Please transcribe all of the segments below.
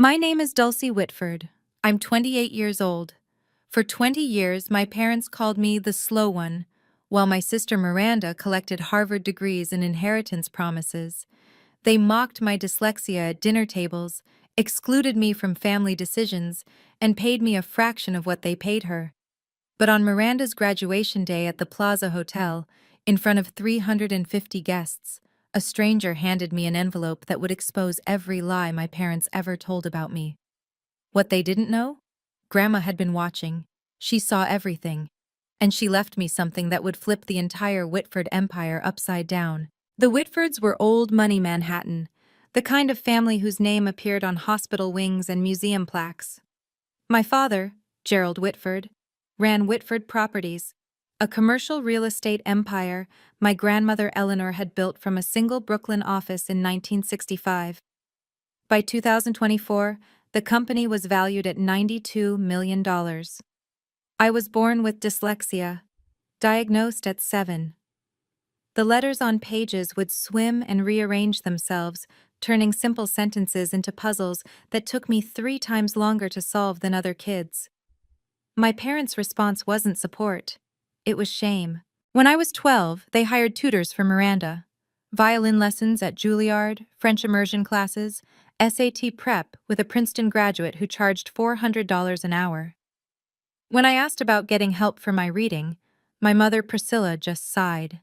My name is Dulcie Whitford. I'm 28 years old. For 20 years, my parents called me the slow one, while my sister Miranda collected Harvard degrees and inheritance promises. They mocked my dyslexia at dinner tables, excluded me from family decisions, and paid me a fraction of what they paid her. But on Miranda's graduation day at the Plaza Hotel, in front of 350 guests, a stranger handed me an envelope that would expose every lie my parents ever told about me. What they didn't know? Grandma had been watching. She saw everything. And she left me something that would flip the entire Whitford empire upside down. The Whitfords were old money Manhattan, the kind of family whose name appeared on hospital wings and museum plaques. My father, Gerald Whitford, ran Whitford Properties, a commercial real estate empire my grandmother Eleanor had built from a single Brooklyn office in 1965. By 2024, the company was valued at $92 million. I was born with dyslexia, diagnosed at 7. The letters on pages would swim and rearrange themselves, turning simple sentences into puzzles that took me 3 times longer to solve than other kids. My parents' response wasn't support. It was shame. When I was 12, they hired tutors for Miranda. Violin lessons at Juilliard, French immersion classes, SAT prep with a Princeton graduate who charged $400 an hour. When I asked about getting help for my reading, my mother Priscilla just sighed.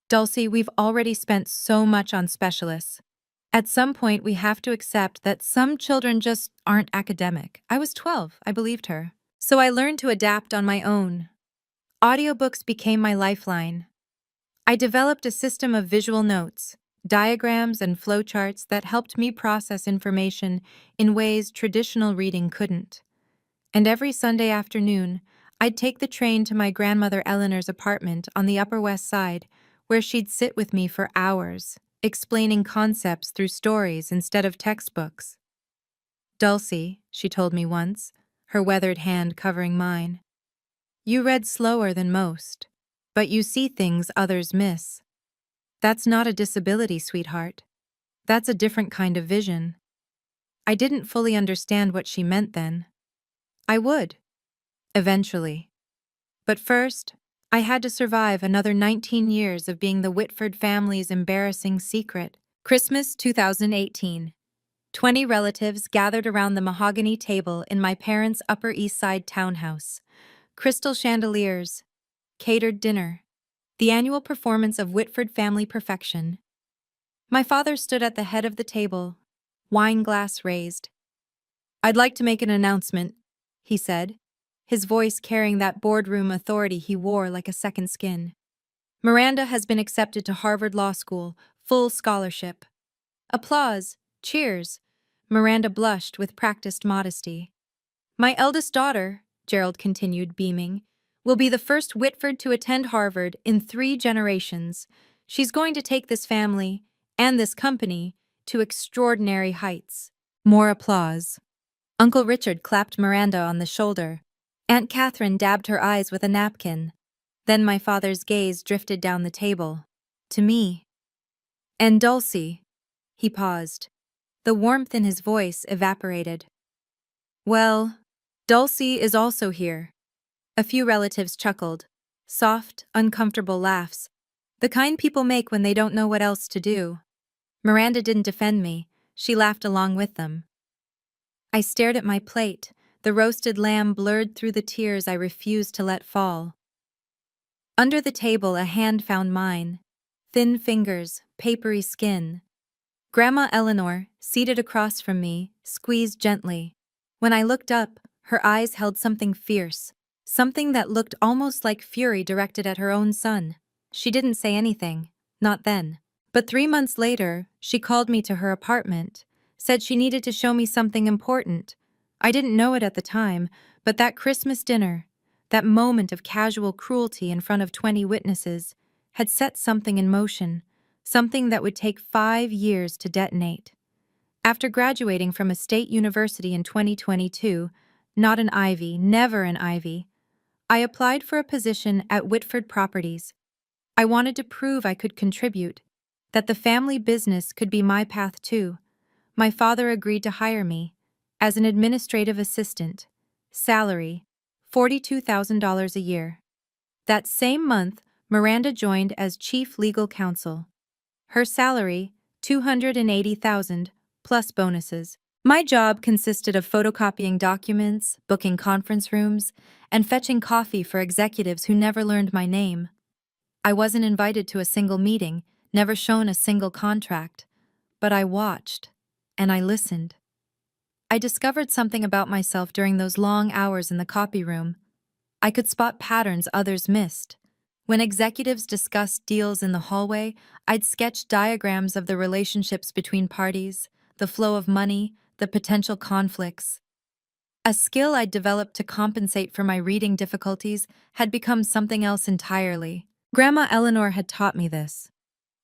Dulcie, we've already spent so much on specialists. At some point, we have to accept that some children just aren't academic. I was 12, I believed her. So I learned to adapt on my own. Audiobooks became my lifeline. I developed a system of visual notes, diagrams, and flowcharts that helped me process information in ways traditional reading couldn't. And every Sunday afternoon, I'd take the train to my grandmother Eleanor's apartment on the Upper West Side, where she'd sit with me for hours, explaining concepts through stories instead of textbooks. Dulcie, she told me once, her weathered hand covering mine, you read slower than most, but you see things others miss. That's not a disability, sweetheart. That's a different kind of vision. I didn't fully understand what she meant then. I would, eventually. But first, I had to survive another 19 years of being the Whitford family's embarrassing secret. Christmas 2018. 20 relatives gathered around the mahogany table in my parents' Upper East Side townhouse. Crystal chandeliers, catered dinner, the annual performance of Whitford family perfection. My father stood at the head of the table, wine glass raised. I'd like to make an announcement, he said, his voice carrying that boardroom authority he wore like a second skin. Miranda has been accepted to Harvard Law School, full scholarship. Applause, cheers. Miranda blushed with practiced modesty. My eldest daughter, Gerald continued, beaming, will be the first Whitford to attend Harvard in 3 generations. She's going to take this family, and this company, to extraordinary heights. More applause. Uncle Richard clapped Miranda on the shoulder. Aunt Catherine dabbed her eyes with a napkin. Then my father's gaze drifted down the table. To me. And Dulcie. He paused. The warmth in his voice evaporated. Well, Dulcie is also here. A few relatives chuckled. Soft, uncomfortable laughs. The kind people make when they don't know what else to do. Miranda didn't defend me. She laughed along with them. I stared at my plate, the roasted lamb blurred through the tears I refused to let fall. Under the table, a hand found mine. Thin fingers, papery skin. Grandma Eleanor, seated across from me, squeezed gently. When I looked up, her eyes held something fierce, something that looked almost like fury directed at her own son. She didn't say anything, not then. But 3 months later, she called me to her apartment, said she needed to show me something important. I didn't know it at the time, but that Christmas dinner, that moment of casual cruelty in front of 20 witnesses, had set something in motion, something that would take 5 years to detonate. After graduating from a state university in 2022, not an Ivy, never an Ivy, I applied for a position at Whitford Properties. I wanted to prove I could contribute, that the family business could be my path too. My father agreed to hire me as an administrative assistant. Salary, $42,000 a year. That same month, Miranda joined as chief legal counsel. Her salary, $280,000 plus bonuses. My job consisted of photocopying documents, booking conference rooms, and fetching coffee for executives who never learned my name. I wasn't invited to a single meeting, never shown a single contract, but I watched, and I listened. I discovered something about myself during those long hours in the copy room. I could spot patterns others missed. When executives discussed deals in the hallway, I'd sketch diagrams of the relationships between parties, the flow of money, the potential conflicts. A skill I'd developed to compensate for my reading difficulties had become something else entirely. Grandma Eleanor had taught me this.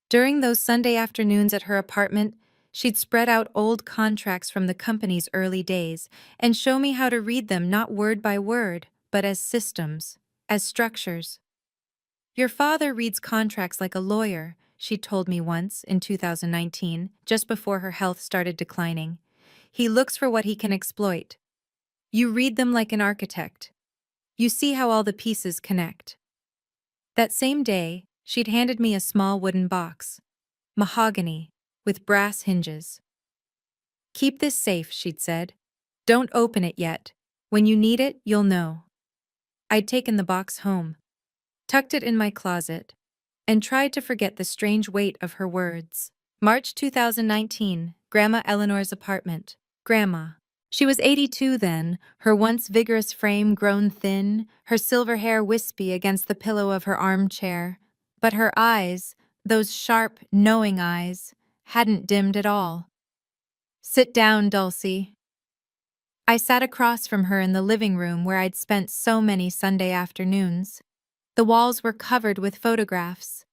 During those Sunday afternoons at her apartment, she'd spread out old contracts from the company's early days and show me how to read them not word by word, but as systems, as structures. Your father reads contracts like a lawyer, she told me once in 2019, just before her health started declining. He looks for what he can exploit. You read them like an architect. You see how all the pieces connect. That same day, she'd handed me a small wooden box. Mahogany, with brass hinges. Keep this safe, she'd said. Don't open it yet. When you need it, you'll know. I'd taken the box home, tucked it in my closet, and tried to forget the strange weight of her words. March 2019, Grandma Eleanor's apartment. Grandma. She was 82 then, her once vigorous frame grown thin, her silver hair wispy against the pillow of her armchair. But her eyes, those sharp, knowing eyes, hadn't dimmed at all. Sit down, Dulcie. I sat across from her in the living room where I'd spent so many Sunday afternoons. The walls were covered with photographs.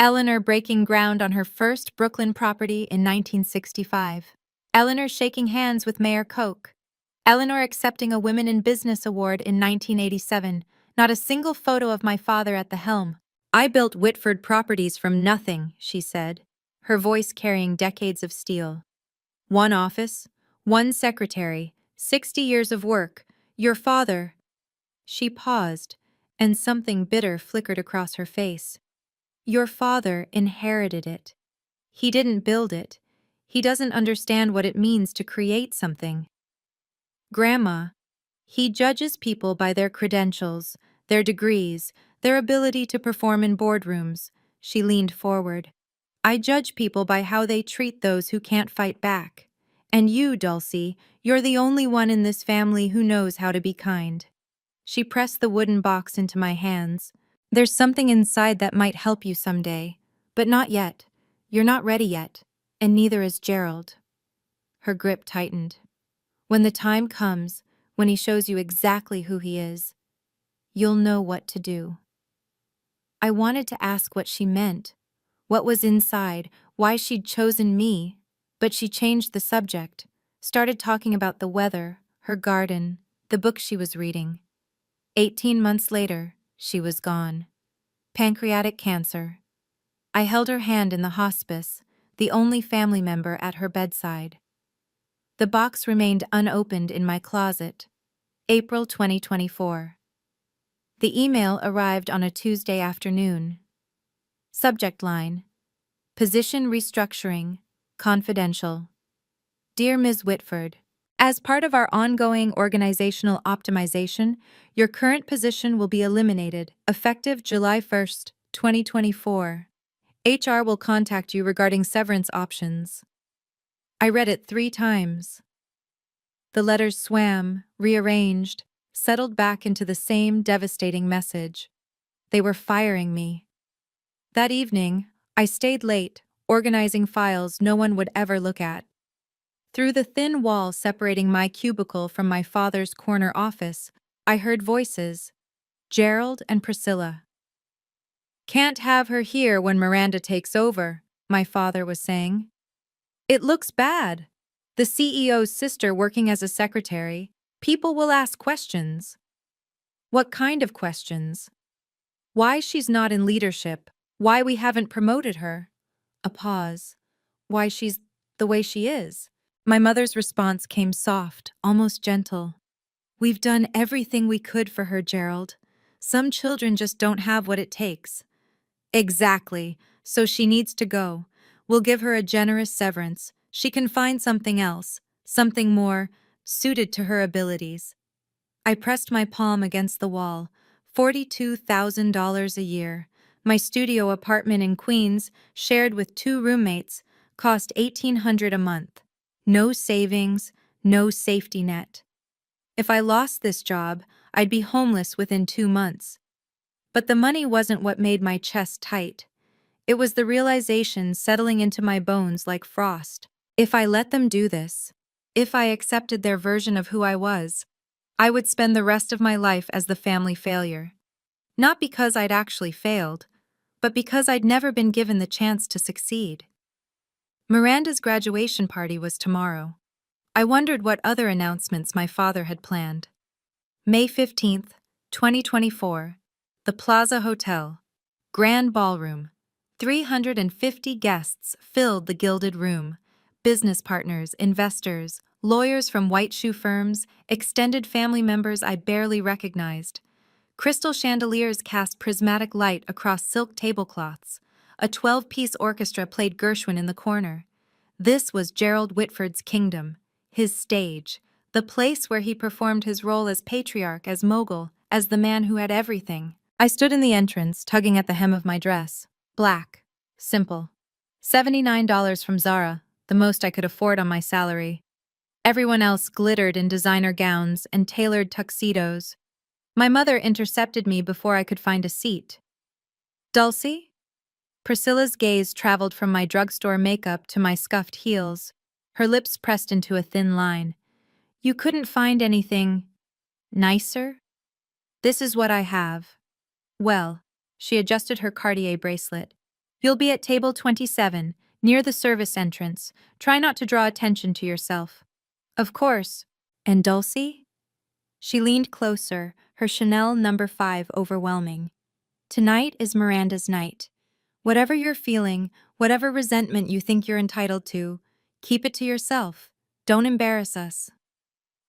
Eleanor breaking ground on her first Brooklyn property in 1965. Eleanor shaking hands with Mayor Koch. Eleanor accepting a Women in Business Award in 1987. Not a single photo of my father at the helm. I built Whitford Properties from nothing, she said, her voice carrying decades of steel. One office, one secretary, 60 years of work. Your father. She paused, and something bitter flickered across her face. Your father inherited it. He didn't build it. He doesn't understand what it means to create something. Grandma, he judges people by their credentials, their degrees, their ability to perform in boardrooms. She leaned forward. I judge people by how they treat those who can't fight back. And you, Dulcie, you're the only one in this family who knows how to be kind. She pressed the wooden box into my hands. There's something inside that might help you someday, but not yet. You're not ready yet, and neither is Gerald. Her grip tightened. When the time comes, when he shows you exactly who he is, you'll know what to do. I wanted to ask what she meant, what was inside, why she'd chosen me, but she changed the subject, started talking about the weather, her garden, the book she was reading. 18 months later, she was gone. Pancreatic cancer. I held her hand in the hospice, the only family member at her bedside. The box remained unopened in my closet. April 2024. The email arrived on a Tuesday afternoon. Subject line: Position restructuring, confidential. Dear Ms. Whitford, as part of our ongoing organizational optimization, your current position will be eliminated, effective July 1st, 2024. HR will contact you regarding severance options. I read it 3 times. The letters swam, rearranged, settled back into the same devastating message. They were firing me. That evening, I stayed late, organizing files no one would ever look at. Through the thin wall separating my cubicle from my father's corner office, I heard voices, Gerald and Priscilla. Can't have her here when Miranda takes over, my father was saying. It looks bad. The CEO's sister working as a secretary. People will ask questions. What kind of questions? Why she's not in leadership, why we haven't promoted her. A pause. Why she's the way she is. My mother's response came soft, almost gentle. "We've done everything we could for her, Gerald. Some children just don't have what it takes." "Exactly. So she needs to go. We'll give her a generous severance. She can find something else, something more suited to her abilities." I pressed my palm against the wall. $42,000 a year. My studio apartment in Queens, shared with two roommates, cost $1,800 a month. No savings, no safety net. If I lost this job, I'd be homeless within 2 months. But the money wasn't what made my chest tight. It was the realization settling into my bones like frost. If I let them do this, if I accepted their version of who I was, I would spend the rest of my life as the family failure. Not because I'd actually failed, but because I'd never been given the chance to succeed. Miranda's graduation party was tomorrow. I wondered what other announcements my father had planned. May 15th, 2024. The Plaza Hotel. Grand Ballroom. 350 guests filled the gilded room. Business partners, investors, lawyers from white shoe firms, extended family members I barely recognized. Crystal chandeliers cast prismatic light across silk tablecloths. A 12-piece orchestra played Gershwin in the corner. This was Gerald Whitford's kingdom, his stage, the place where he performed his role as patriarch, as mogul, as the man who had everything. I stood in the entrance, tugging at the hem of my dress. Black. Simple. $79 from Zara, the most I could afford on my salary. Everyone else glittered in designer gowns and tailored tuxedos. My mother intercepted me before I could find a seat. "Dulcie?" Priscilla's gaze traveled from my drugstore makeup to my scuffed heels, her lips pressed into a thin line. "You couldn't find anything nicer? This is what I have." "Well," she adjusted her Cartier bracelet. "You'll be at table 27, near the service entrance. Try not to draw attention to yourself." "Of course." "And Dulcie?" She leaned closer, her Chanel No. 5 overwhelming. "Tonight is Miranda's night. Whatever you're feeling, whatever resentment you think you're entitled to, keep it to yourself. Don't embarrass us."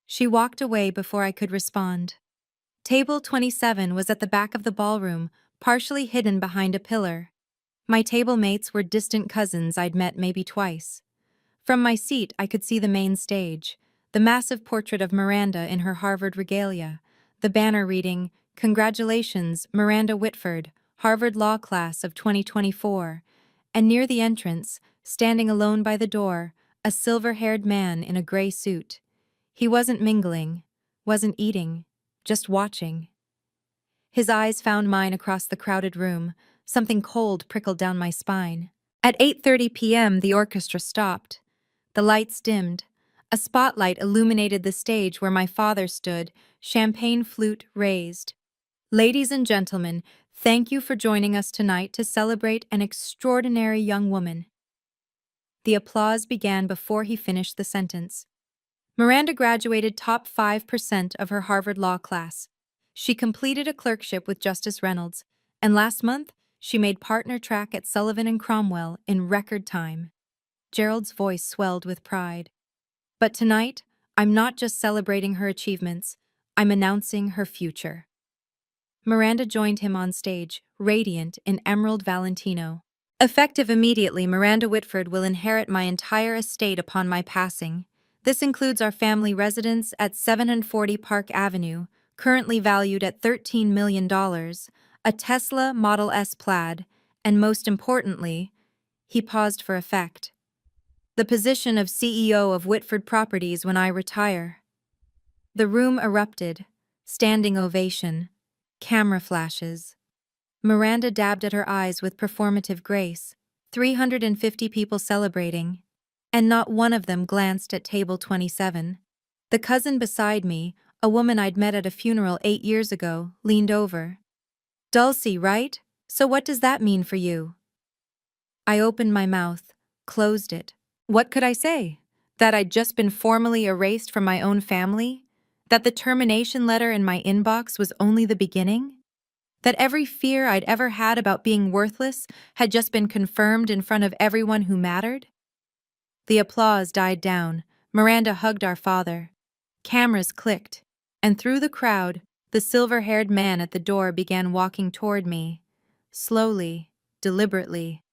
She walked away before I could respond. Table 27 was at the back of the ballroom, partially hidden behind a pillar. My table mates were distant cousins I'd met maybe twice. From my seat, I could see the main stage, the massive portrait of Miranda in her Harvard regalia, the banner reading, "Congratulations, Miranda Whitford, Harvard Law Class of 2024, and near the entrance, standing alone by the door, a silver-haired man in a gray suit. He wasn't mingling, wasn't eating, just watching. His eyes found mine across the crowded room. Something cold prickled down my spine. At 8:30 p.m., the orchestra stopped. The lights dimmed. A spotlight illuminated the stage where my father stood, champagne flute raised. "Ladies and gentlemen, thank you for joining us tonight to celebrate an extraordinary young woman." The applause began before he finished the sentence. Miranda graduated top 5% of her Harvard Law class. She completed a clerkship with Justice Reynolds, and last month, she made partner track at Sullivan and Cromwell in record time. Gerald's voice swelled with pride. "But tonight, I'm not just celebrating her achievements, I'm announcing her future." Miranda joined him on stage, radiant in emerald Valentino. "Effective immediately, Miranda Whitford will inherit my entire estate upon my passing. This includes our family residence at 740 Park Avenue, currently valued at $13 million, a Tesla Model S Plaid, and most importantly," he paused for effect, "the position of CEO of Whitford Properties when I retire." The room erupted. Standing ovation. Camera flashes. Miranda dabbed at her eyes with performative grace. 350 people celebrating. And not one of them glanced at table 27. The cousin beside me, a woman I'd met at a funeral 8 years ago, leaned over. "Dulcie, right? So what does that mean for you?" I opened my mouth, closed it. What could I say? That I'd just been formally erased from my own family? That the termination letter in my inbox was only the beginning? That every fear I'd ever had about being worthless had just been confirmed in front of everyone who mattered? The applause died down, Miranda hugged our father. Cameras clicked, and through the crowd, the silver-haired man at the door began walking toward me, slowly, deliberately,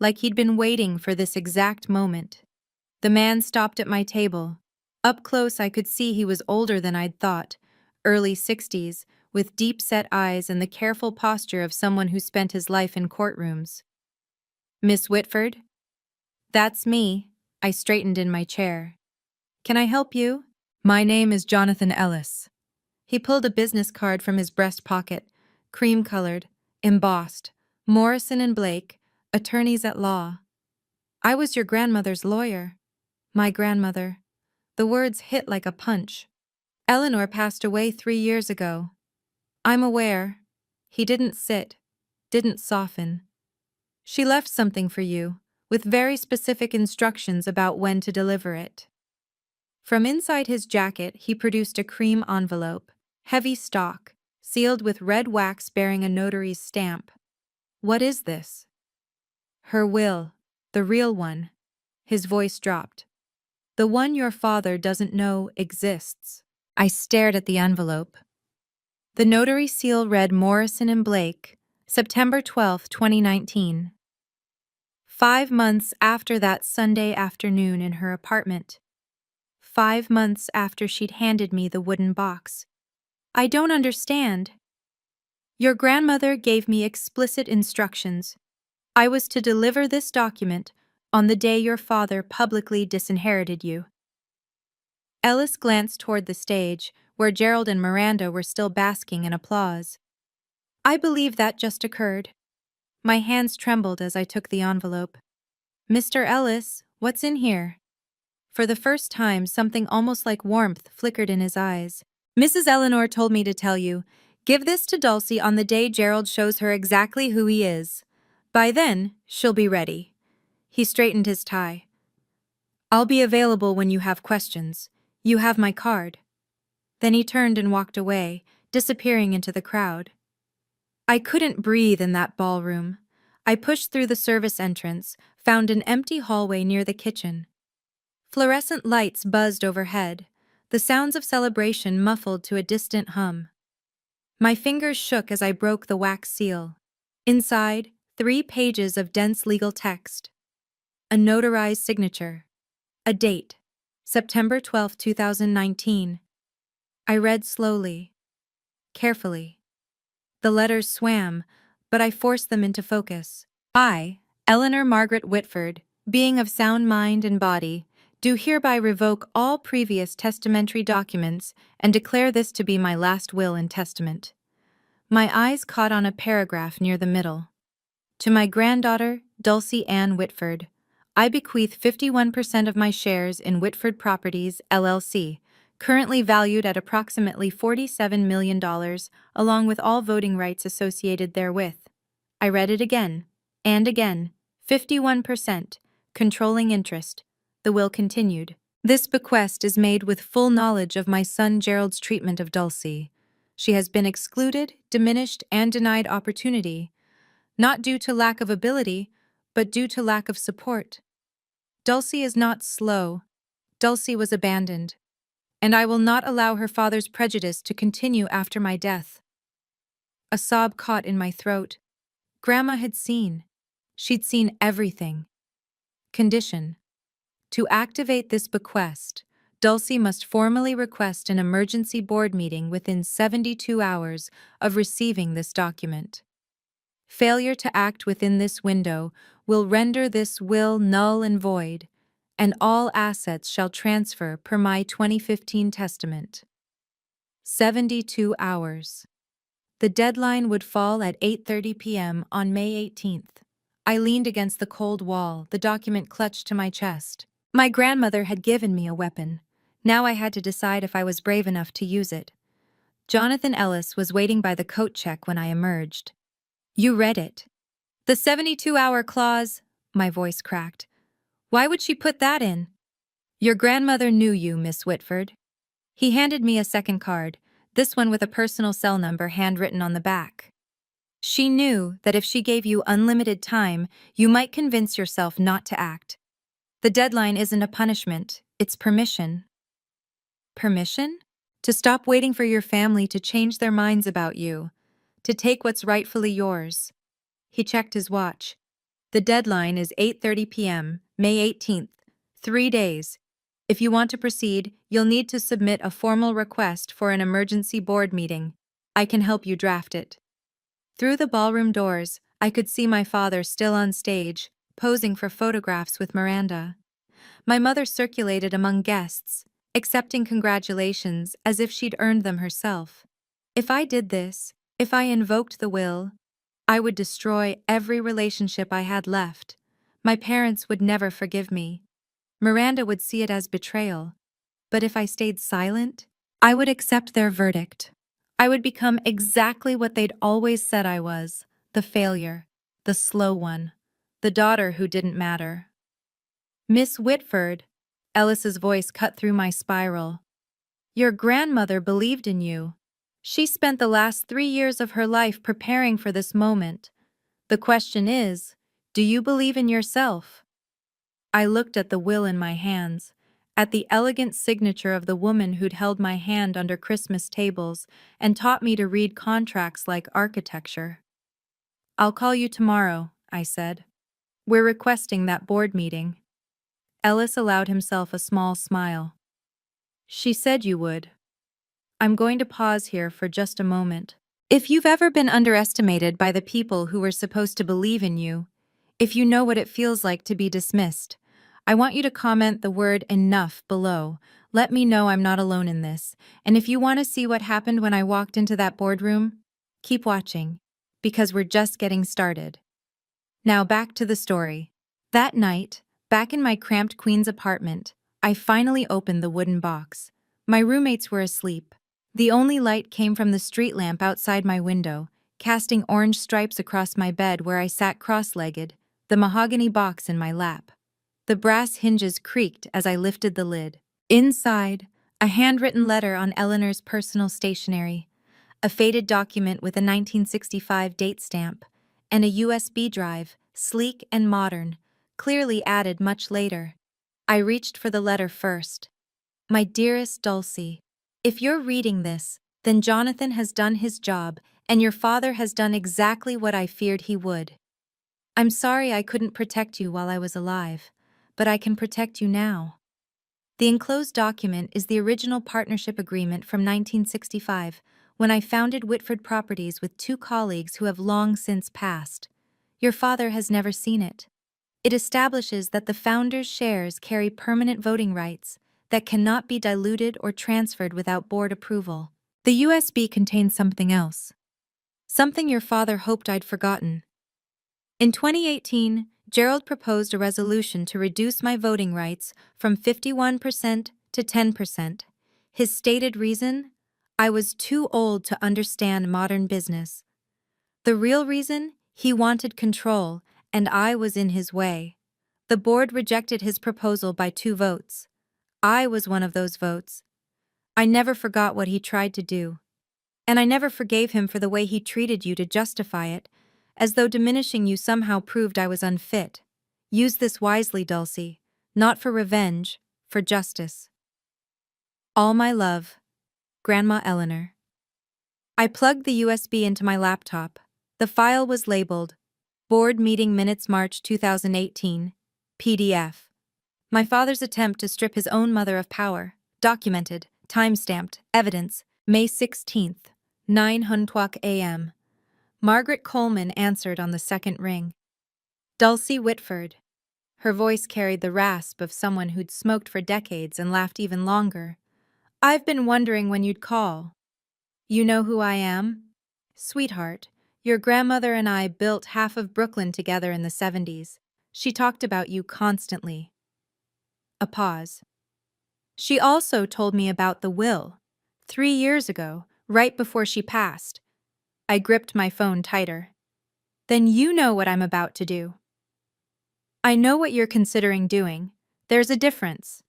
like he'd been waiting for this exact moment. The man stopped at my table. Up close, I could see he was older than I'd thought, early 60s, with deep-set eyes and the careful posture of someone who spent his life in courtrooms. "Miss Whitford?" "That's me." I straightened in my chair. "Can I help you?" "My name is Jonathan Ellis." He pulled a business card from his breast pocket, cream-colored, embossed, Morrison and Blake, attorneys at law. "I was your grandmother's lawyer." "My grandmother." The words hit like a punch. "Eleanor passed away 3 years ago." "I'm aware." He didn't sit, didn't soften. "She left something for you, with very specific instructions about when to deliver it." From inside his jacket, he produced a cream envelope, heavy stock, sealed with red wax bearing a notary's stamp. "What is this?" "Her will, the real one." His voice dropped. "The one your father doesn't know exists." I stared at the envelope. The notary seal read Morrison and Blake, September 12, 2019. 5 months after that Sunday afternoon in her apartment. 5 months after she'd handed me the wooden box. "I don't understand." "Your grandmother gave me explicit instructions. I was to deliver this document on the day your father publicly disinherited you." Ellis glanced toward the stage, where Gerald and Miranda were still basking in applause. "I believe that just occurred." My hands trembled as I took the envelope. "Mr. Ellis, what's in here?" For the first time, something almost like warmth flickered in his eyes. "Mrs. Eleanor told me to tell you, give this to Dulcie on the day Gerald shows her exactly who he is. By then, she'll be ready." He straightened his tie. "I'll be available when you have questions. You have my card." Then he turned and walked away, disappearing into the crowd. I couldn't breathe in that ballroom. I pushed through the service entrance, found an empty hallway near the kitchen. Fluorescent lights buzzed overhead, the sounds of celebration muffled to a distant hum. My fingers shook as I broke the wax seal. Inside, 3 pages of dense legal text. A notarized signature. A date. September 12, 2019. I read slowly, carefully. The letters swam, but I forced them into focus. "I, Eleanor Margaret Whitford, being of sound mind and body, do hereby revoke all previous testamentary documents and declare this to be my last will and testament." My eyes caught on a paragraph near the middle. "To my granddaughter, Dulcie Ann Whitford, I bequeath 51% of my shares in Whitford Properties, LLC, currently valued at approximately $47 million, along with all voting rights associated therewith." I read it again, and again. 51%, controlling interest. The will continued. "This bequest is made with full knowledge of my son Gerald's treatment of Dulcie. She has been excluded, diminished, and denied opportunity, not due to lack of ability, but due to lack of support. Dulcie is not slow. Dulcie was abandoned, and I will not allow her father's prejudice to continue after my death." A sob caught in my throat. Grandma had seen. She'd seen everything. Condition: to activate this bequest, Dulcie must formally request an emergency board meeting within 72 hours of receiving this document. Failure to act within this window will render this will null and void, and all assets shall transfer per my 2015 testament. 72 hours. The deadline would fall at 8:30 p.m. on May 18th. I leaned against the cold wall, the document clutched to my chest. My grandmother had given me a weapon. Now I had to decide if I was brave enough to use it. Jonathan Ellis was waiting by the coat check when I emerged. "You read it." "The 72-hour clause," my voice cracked. "Why would she put that in?" "Your grandmother knew you, Miss Whitford." He handed me a second card, this one with a personal cell number handwritten on the back. "She knew that if she gave you unlimited time, you might convince yourself not to act. The deadline isn't a punishment, It's permission. Permission? To stop waiting for your family to change their minds about you, to take what's rightfully yours. He checked his watch. The deadline is 8:30 p.m., May 18th. 3 days. If you want to proceed, you'll need to submit a formal request for an emergency board meeting. I can help you draft it. Through the ballroom doors, I could see my father still on stage, posing for photographs with Miranda. My mother circulated among guests, accepting congratulations as if she'd earned them herself. If I did this, if I invoked the will, I would destroy every relationship I had left. My parents would never forgive me. Miranda would see it as betrayal. But if I stayed silent, I would accept their verdict. I would become exactly what they'd always said I was, the failure, the slow one, the daughter who didn't matter. Miss Whitford, Ellis's voice cut through my spiral. Your grandmother believed in you. She spent the last 3 years of her life preparing for this moment. The question is, do you believe in yourself? I looked at the will in my hands, at the elegant signature of the woman who'd held my hand under Christmas tables and taught me to read contracts like architecture. I'll call you tomorrow, I said. We're requesting that board meeting. Ellis allowed himself a small smile. She said you would. I'm going to pause here for just a moment. If you've ever been underestimated by the people who were supposed to believe in you, if you know what it feels like to be dismissed, I want you to comment the word enough below. Let me know I'm not alone in this. And if you want to see what happened when I walked into that boardroom, keep watching, because we're just getting started. Now back to the story. That night, back in my cramped Queens apartment, I finally opened the wooden box. My roommates were asleep. The only light came from the street lamp outside my window, casting orange stripes across my bed where I sat cross-legged, the mahogany box in my lap. The brass hinges creaked as I lifted the lid. Inside, a handwritten letter on Eleanor's personal stationery, a faded document with a 1965 date stamp, and a USB drive, sleek and modern, clearly added much later. I reached for the letter first. My dearest Dulcie, if you're reading this, then Jonathan has done his job, and your father has done exactly what I feared he would. I'm sorry I couldn't protect you while I was alive, but I can protect you now. The enclosed document is the original partnership agreement from 1965, when I founded Whitford Properties with 2 colleagues who have long since passed. Your father has never seen it. It establishes that the founder's shares carry permanent voting rights that cannot be diluted or transferred without board approval. The USB contains something else. Something your father hoped I'd forgotten. In 2018, Gerald proposed a resolution to reduce my voting rights from 51% to 10%. His stated reason? I was too old to understand modern business. The real reason? He wanted control, and I was in his way. The board rejected his proposal by 2 votes. I was one of those votes. I never forgot what he tried to do. And I never forgave him for the way he treated you to justify it, as though diminishing you somehow proved I was unfit. Use this wisely, Dulcie. Not for revenge, for justice. All my love, Grandma Eleanor. I plugged the USB into my laptop. The file was labeled, Board Meeting Minutes March 2018, PDF. My father's attempt to strip his own mother of power. Documented, time-stamped, evidence, May 16th, 9:00 a.m. Margaret Coleman answered on the second ring. Dulcie Whitford. Her voice carried the rasp of someone who'd smoked for decades and laughed even longer. I've been wondering when you'd call. You know who I am? Sweetheart, your grandmother and I built half of Brooklyn together in the 70s. She talked about you constantly. A pause. She also told me about the will. 3 years ago, right before she passed. I gripped my phone tighter. Then you know what I'm about to do. I know what you're considering doing. There's a difference.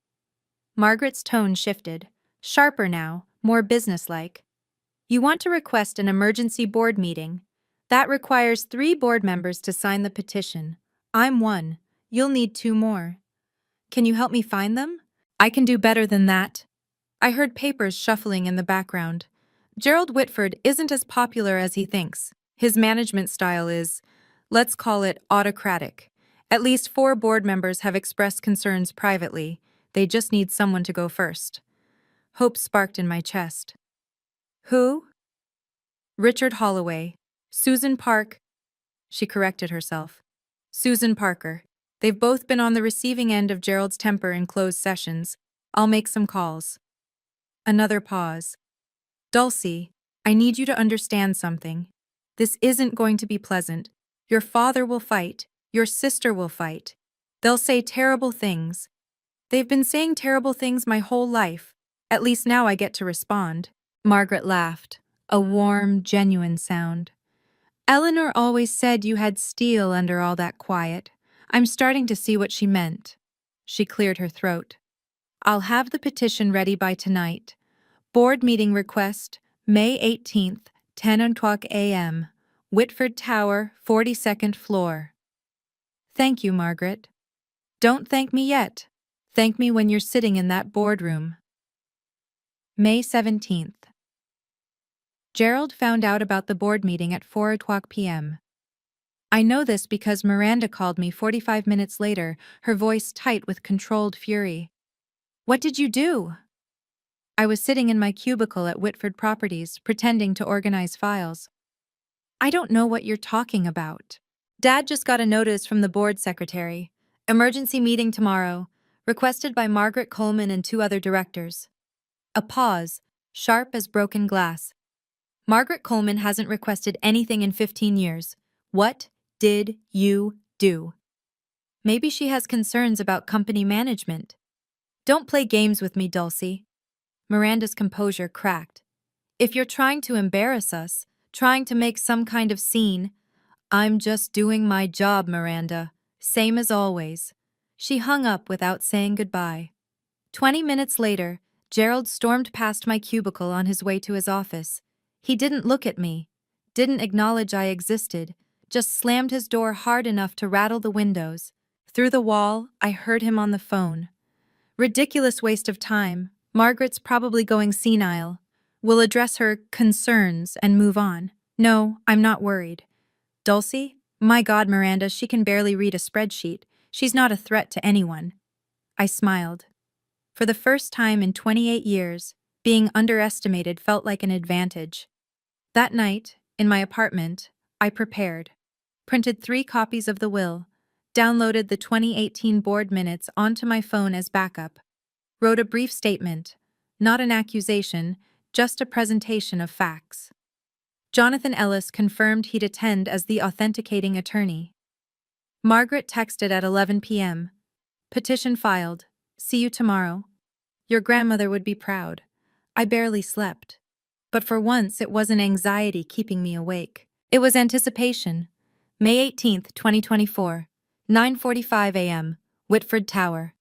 Margaret's tone shifted, sharper now, more businesslike. You want to request an emergency board meeting. That requires 3 board members to sign the petition. I'm one. You'll need 2 more. Can you help me find them? I can do better than that. I heard papers shuffling in the background. Gerald Whitford isn't as popular as he thinks. His management style is, let's call it autocratic. At least 4 board members have expressed concerns privately. They just need someone to go first. Hope sparked in my chest. Who? Richard Holloway. Susan Park. She corrected herself. Susan Parker. They've both been on the receiving end of Gerald's temper in closed sessions. I'll make some calls. Another pause. Dulcie, I need you to understand something. This isn't going to be pleasant. Your father will fight. Your sister will fight. They'll say terrible things. They've been saying terrible things my whole life. At least now I get to respond. Margaret laughed, a warm, genuine sound. Eleanor always said you had steel under all that quiet. I'm starting to see what she meant. She cleared her throat. I'll have the petition ready by tonight. Board meeting request, May 18th, 10:00 a.m., Whitford Tower, 42nd floor. Thank you, Margaret. Don't thank me yet. Thank me when you're sitting in that boardroom. May 17th. Gerald found out about the board meeting at 4:00 p.m. I know this because Miranda called me 45 minutes later, her voice tight with controlled fury. What did you do? I was sitting in my cubicle at Whitford Properties, pretending to organize files. I don't know what you're talking about. Dad just got a notice from the board secretary. Emergency meeting tomorrow, requested by Margaret Coleman and 2 other directors. A pause, sharp as broken glass. Margaret Coleman hasn't requested anything in 15 years. What did you do? Maybe she has concerns about company management. Don't play games with me, Dulcie. Miranda's composure cracked. If you're trying to embarrass us, trying to make some kind of scene, I'm just doing my job, Miranda. Same as always. She hung up without saying goodbye. 20 minutes later, Gerald stormed past my cubicle on his way to his office. He didn't look at me, didn't acknowledge I existed, just slammed his door hard enough to rattle the windows. Through the wall, I heard him on the phone. Ridiculous waste of time. Margaret's probably going senile. We'll address her concerns and move on. No, I'm not worried. Dulcie? My God, Miranda, she can barely read a spreadsheet. She's not a threat to anyone. I smiled. For the first time in 28 years, being underestimated felt like an advantage. That night, in my apartment, I prepared. Printed 3 copies of the will, downloaded the 2018 board minutes onto my phone as backup, wrote a brief statement, not an accusation, just a presentation of facts. Jonathan Ellis confirmed he'd attend as the authenticating attorney. Margaret texted at 11 p.m. Petition filed. See you tomorrow. Your grandmother would be proud. I barely slept. But for once, it wasn't anxiety keeping me awake. It was anticipation. May 18th, 2024, 9:45 a.m., Whitford Tower.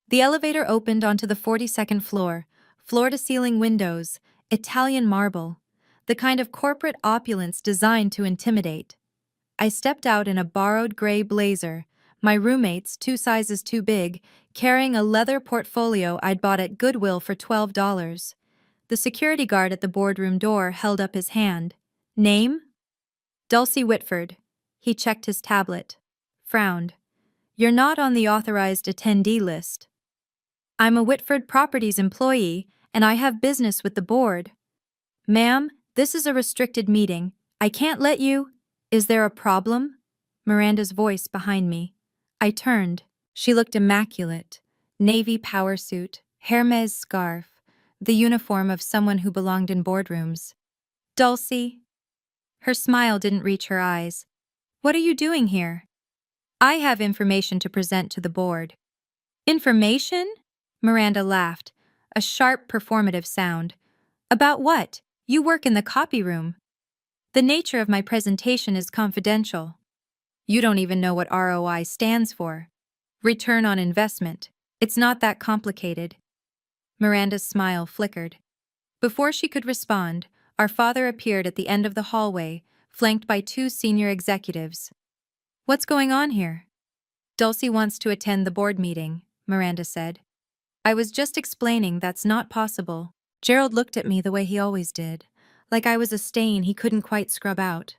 The elevator opened onto the 42nd floor, floor-to-ceiling windows, Italian marble, the kind of corporate opulence designed to intimidate. I stepped out in a borrowed gray blazer, my roommates 2 sizes too big, carrying a leather portfolio I'd bought at Goodwill for $12. The security guard at the boardroom door held up his hand. Name? Dulcie Whitford. He checked his tablet. Frowned. You're not on the authorized attendee list. I'm a Whitford Properties employee, and I have business with the board. Ma'am, this is a restricted meeting. I can't let you. Is there a problem? Miranda's voice behind me. I turned. She looked immaculate. Navy power suit, Hermes scarf, the uniform of someone who belonged in boardrooms. Dulcie. Her smile didn't reach her eyes. What are you doing here? I have information to present to the board. Information? Miranda laughed, a sharp performative sound. About what? You work in the copy room. The nature of my presentation is confidential. You don't even know what ROI stands for. Return on investment. It's not that complicated. Miranda's smile flickered. Before she could respond, our father appeared at the end of the hallway, flanked by 2 senior executives. What's going on here? Dulcie wants to attend the board meeting, Miranda said. I was just explaining that's not possible. Gerald looked at me the way he always did, like I was a stain he couldn't quite scrub out.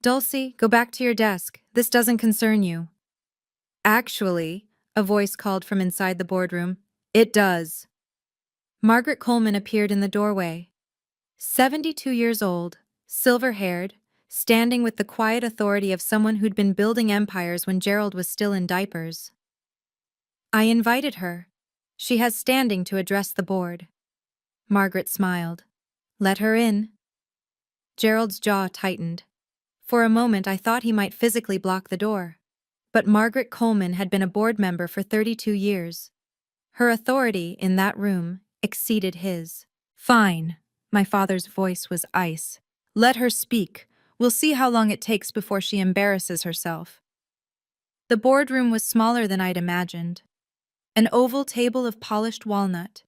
Dulcie, go back to your desk. This doesn't concern you. Actually, a voice called from inside the boardroom, it does. Margaret Coleman appeared in the doorway. 72 years old, silver-haired, standing with the quiet authority of someone who'd been building empires when Gerald was still in diapers. I invited her. She has standing to address the board. Margaret smiled. Let her in. Gerald's jaw tightened. For a moment I thought he might physically block the door. But Margaret Coleman had been a board member for 32 years. Her authority in that room exceeded his. Fine. My father's voice was ice. Let her speak. We'll see how long it takes before she embarrasses herself. The boardroom was smaller than I'd imagined. An oval table of polished walnut,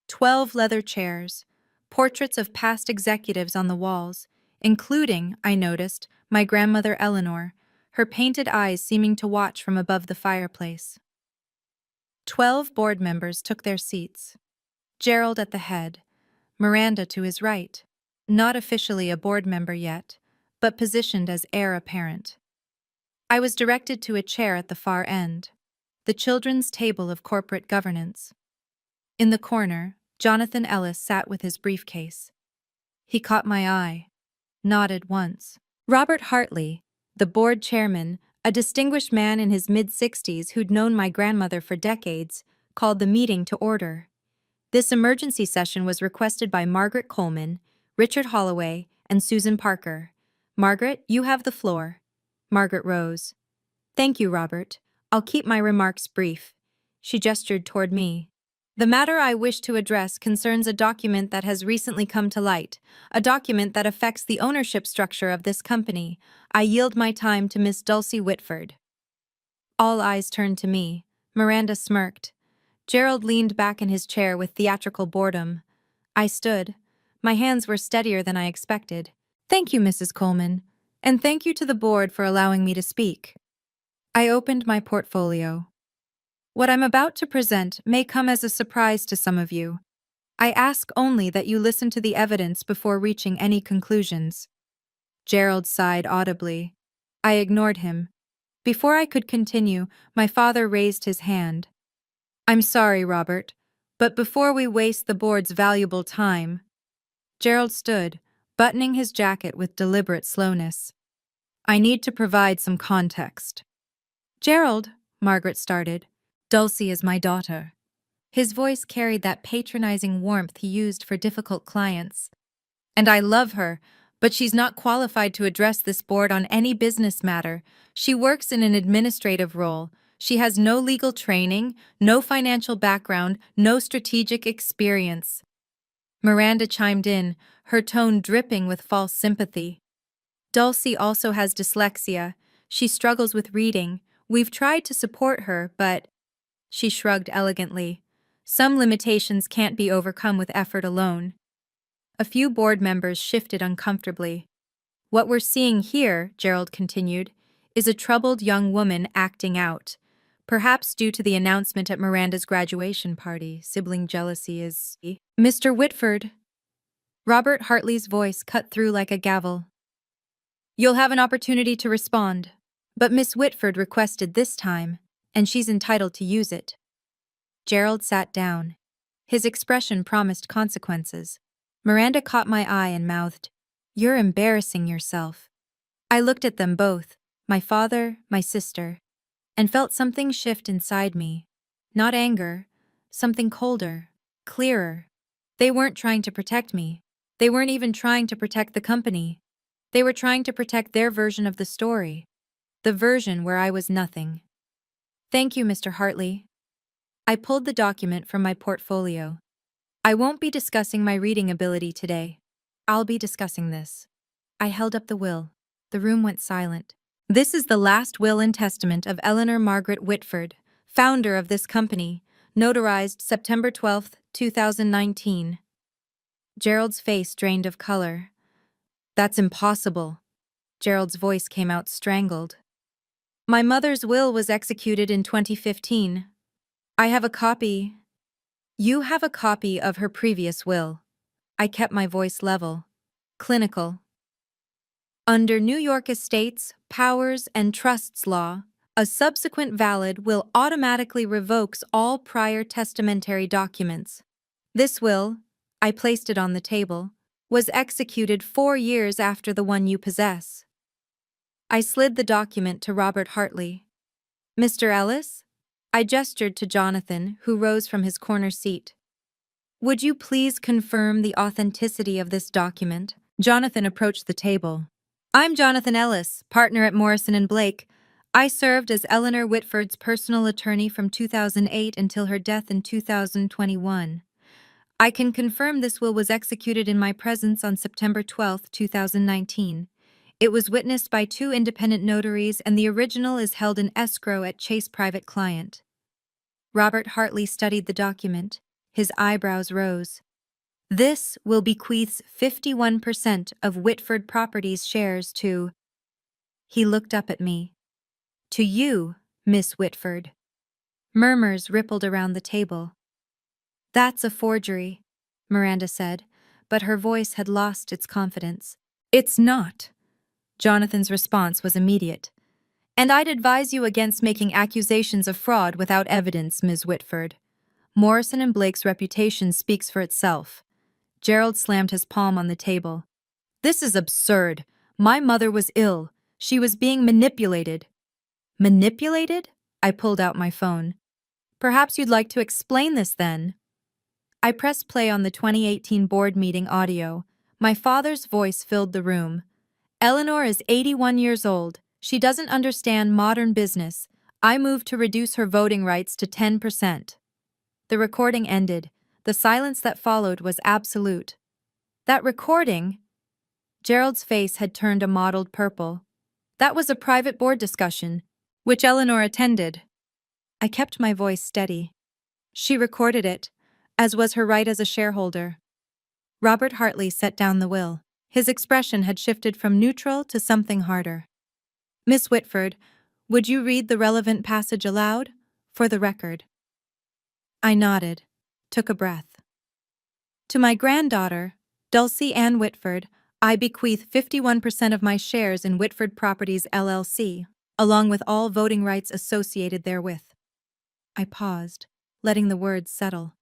12 leather chairs, portraits of past executives on the walls, including, I noticed, my grandmother Eleanor, her painted eyes seeming to watch from above the fireplace. 12 board members took their seats. Gerald at the head, Miranda to his right, not officially a board member yet, but positioned as heir apparent. I was directed to a chair at the far end, the children's table of corporate governance. In the corner, Jonathan Ellis sat with his briefcase. He caught my eye, nodded once. Robert Hartley, the board chairman, a distinguished man in his mid-60s who'd known my grandmother for decades, called the meeting to order. This emergency session was requested by Margaret Coleman, Richard Holloway, and Susan Parker. Margaret, you have the floor. Margaret rose. Thank you, Robert. I'll keep my remarks brief. She gestured toward me. The matter I wish to address concerns a document that has recently come to light, a document that affects the ownership structure of this company. I yield my time to Miss Dulcie Whitford. All eyes turned to me. Miranda smirked. Gerald leaned back in his chair with theatrical boredom. I stood. My hands were steadier than I expected. Thank you, Mrs. Coleman, and thank you to the board for allowing me to speak. I opened my portfolio. What I'm about to present may come as a surprise to some of you. I ask only that you listen to the evidence before reaching any conclusions. Gerald sighed audibly. I ignored him. Before I could continue, my father raised his hand. I'm sorry, Robert, but before we waste the board's valuable time. Gerald stood, buttoning his jacket with deliberate slowness. I need to provide some context. Gerald, Margaret started. Dulcie is my daughter. His voice carried that patronizing warmth he used for difficult clients. And I love her, but she's not qualified to address this board on any business matter. She works in an administrative role. She has no legal training, no financial background, no strategic experience. Miranda chimed in, her tone dripping with false sympathy. Dulcie also has dyslexia. She struggles with reading. We've tried to support her, but... She shrugged elegantly. Some limitations can't be overcome with effort alone. A few board members shifted uncomfortably. What we're seeing here, Gerald continued, is a troubled young woman acting out. Perhaps due to the announcement at Miranda's graduation party, sibling jealousy is... Mr. Whitford. Robert Hartley's voice cut through like a gavel. You'll have an opportunity to respond. But Miss Whitford requested this time, and she's entitled to use it. Gerald sat down. His expression promised consequences. Miranda caught my eye and mouthed, You're embarrassing yourself. I looked at them both, my father, my sister, and felt something shift inside me. Not anger, something colder, clearer. They weren't trying to protect me. They weren't even trying to protect the company. They were trying to protect their version of the story. The version where I was nothing. Thank you, Mr. Hartley. I pulled the document from my portfolio. I won't be discussing my reading ability today. I'll be discussing this. I held up the will. The room went silent. This is the last will and testament of Eleanor Margaret Whitford, founder of this company, notarized September 12, 2019. Gerald's face drained of color. That's impossible. Gerald's voice came out strangled. My mother's will was executed in 2015. I have a copy. You have a copy of her previous will. I kept my voice level. Clinical. Under New York Estates, Powers, and Trusts law, a subsequent valid will automatically revokes all prior testamentary documents. This will, I placed it on the table, was executed 4 years after the one you possess. I slid the document to Robert Hartley. Mr. Ellis? I gestured to Jonathan, who rose from his corner seat. Would you please confirm the authenticity of this document? Jonathan approached the table. I'm Jonathan Ellis, partner at Morrison and Blake. I served as Eleanor Whitford's personal attorney from 2008 until her death in 2021. I can confirm this will was executed in my presence on September 12, 2019. It was witnessed by 2 independent notaries, and the original is held in escrow at Chase Private Client. Robert Hartley studied the document. His eyebrows rose. This will bequeaths 51% of Whitford Properties shares to... He looked up at me. To you, Miss Whitford. Murmurs rippled around the table. That's a forgery, Miranda said, but her voice had lost its confidence. It's not. Jonathan's response was immediate. And I'd advise you against making accusations of fraud without evidence, Ms. Whitford. Morrison and Blake's reputation speaks for itself. Gerald slammed his palm on the table. This is absurd. My mother was ill. She was being manipulated. Manipulated? I pulled out my phone. Perhaps you'd like to explain this then. I pressed play on the 2018 board meeting audio. My father's voice filled the room. Eleanor is 81 years old. She doesn't understand modern business. I moved to reduce her voting rights to 10%. The recording ended. The silence that followed was absolute. That recording? Gerald's face had turned a mottled purple. That was a private board discussion, which Eleanor attended. I kept my voice steady. She recorded it, as was her right as a shareholder. Robert Hartley set down the will. His expression had shifted from neutral to something harder. Miss Whitford, would you read the relevant passage aloud? For the record. I nodded, took a breath. To my granddaughter, Dulcie Ann Whitford, I bequeath 51% of my shares in Whitford Properties LLC, along with all voting rights associated therewith. I paused, letting the words settle.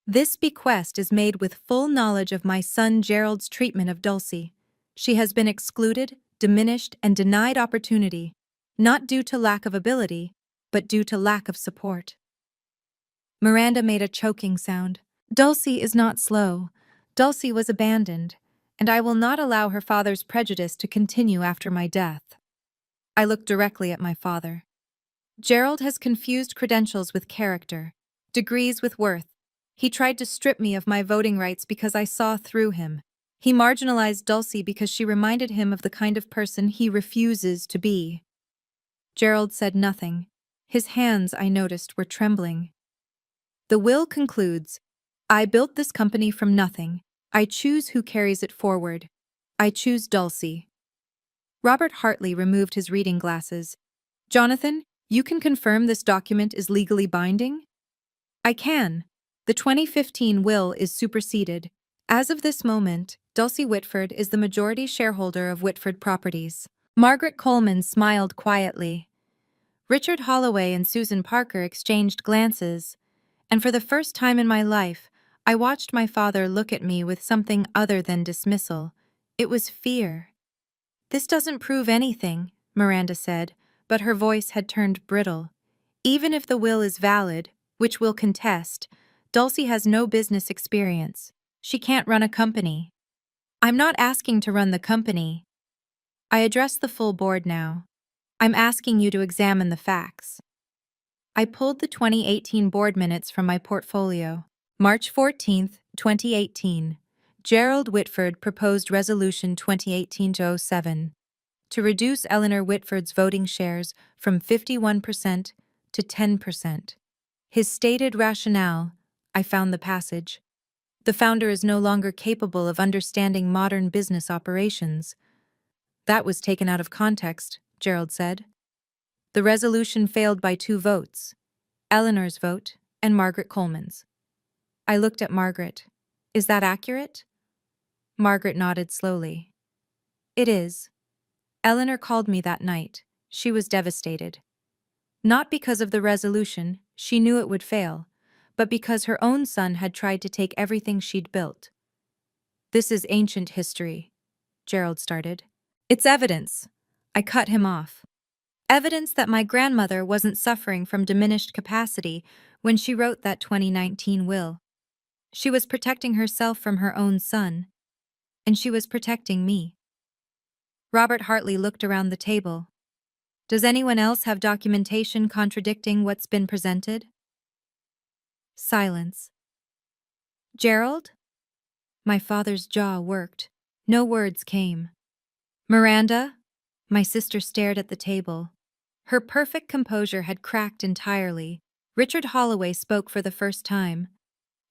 This bequest is made with full knowledge of my son Gerald's treatment of Dulcie. She has been excluded, diminished, and denied opportunity, not due to lack of ability, but due to lack of support. Miranda made a choking sound. Dulcie is not slow. Dulcie was abandoned, and I will not allow her father's prejudice to continue after my death. I looked directly at my father. Gerald has confused credentials with character, degrees with worth. He tried to strip me of my voting rights because I saw through him. He marginalized Dulcie because she reminded him of the kind of person he refuses to be. Gerald said nothing. His hands, I noticed, were trembling. The will concludes, I built this company from nothing. I choose who carries it forward. I choose Dulcie. Robert Hartley removed his reading glasses. Jonathan, you can confirm this document is legally binding? I can. The 2015 will is superseded. As of this moment, Dulcie Whitford is the majority shareholder of Whitford Properties. Margaret Coleman smiled quietly. Richard Holloway and Susan Parker exchanged glances, and for the first time in my life, I watched my father look at me with something other than dismissal. It was fear. This doesn't prove anything, Miranda said, but her voice had turned brittle. Even if the will is valid, which we'll contest, Dulcie has no business experience. She can't run a company. I'm not asking to run the company. I address the full board now. I'm asking you to examine the facts. I pulled the 2018 board minutes from my portfolio. March 14, 2018. Gerald Whitford proposed Resolution 2018-07 to reduce Eleanor Whitford's voting shares from 51% to 10%. His stated rationale, I found the passage. The founder is no longer capable of understanding modern business operations. That was taken out of context, Gerald said. The resolution failed by 2 votes, Eleanor's vote and Margaret Coleman's. I looked at Margaret. Is that accurate? Margaret nodded slowly. It is. Eleanor called me that night. She was devastated. Not because of the resolution, she knew it would fail, but because her own son had tried to take everything she'd built. This is ancient history, Gerald started. It's evidence. I cut him off. Evidence that my grandmother wasn't suffering from diminished capacity when she wrote that 2019 will. She was protecting herself from her own son, and she was protecting me. Robert Hartley looked around the table. Does anyone else have documentation contradicting what's been presented? Silence. Gerald? My father's jaw worked. No words came. Miranda? My sister stared at the table. Her perfect composure had cracked entirely. Richard Holloway spoke for the first time.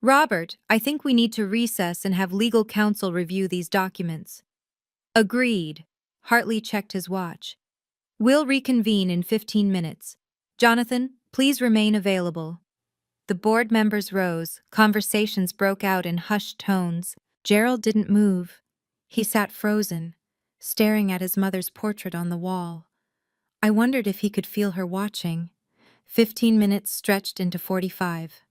Robert, I think we need to recess and have legal counsel review these documents. Agreed. Hartley checked his watch. We'll reconvene in 15 minutes. Jonathan, please remain available. The board members rose. Conversations broke out in hushed tones. Gerald didn't move. He sat frozen, staring at his mother's portrait on the wall. I wondered if he could feel her watching. 15 minutes stretched into 45.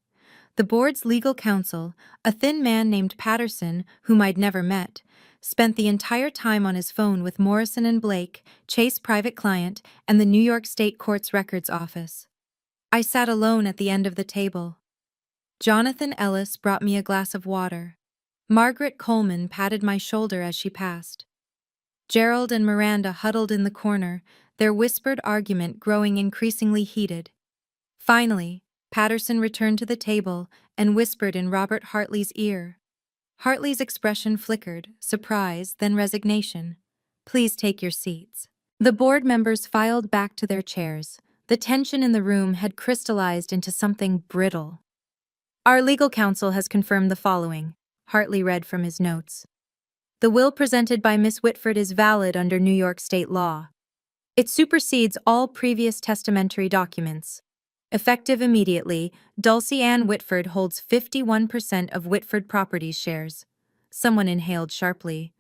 The board's legal counsel, a thin man named Patterson, whom I'd never met, spent the entire time on his phone with Morrison and Blake, Chase private client, and the New York State Court's records office. I sat alone at the end of the table. Jonathan Ellis brought me a glass of water. Margaret Coleman patted my shoulder as she passed. Gerald and Miranda huddled in the corner, their whispered argument growing increasingly heated. Finally, Patterson returned to the table and whispered in Robert Hartley's ear. Hartley's expression flickered, surprise, then resignation. Please take your seats. The board members filed back to their chairs. The tension in the room had crystallized into something brittle. Our legal counsel has confirmed the following, Hartley read from his notes. The will presented by Miss Whitford is valid under New York state law. It supersedes all previous testamentary documents. Effective immediately, Dulcie Ann Whitford holds 51% of Whitford Properties shares. Someone inhaled sharply.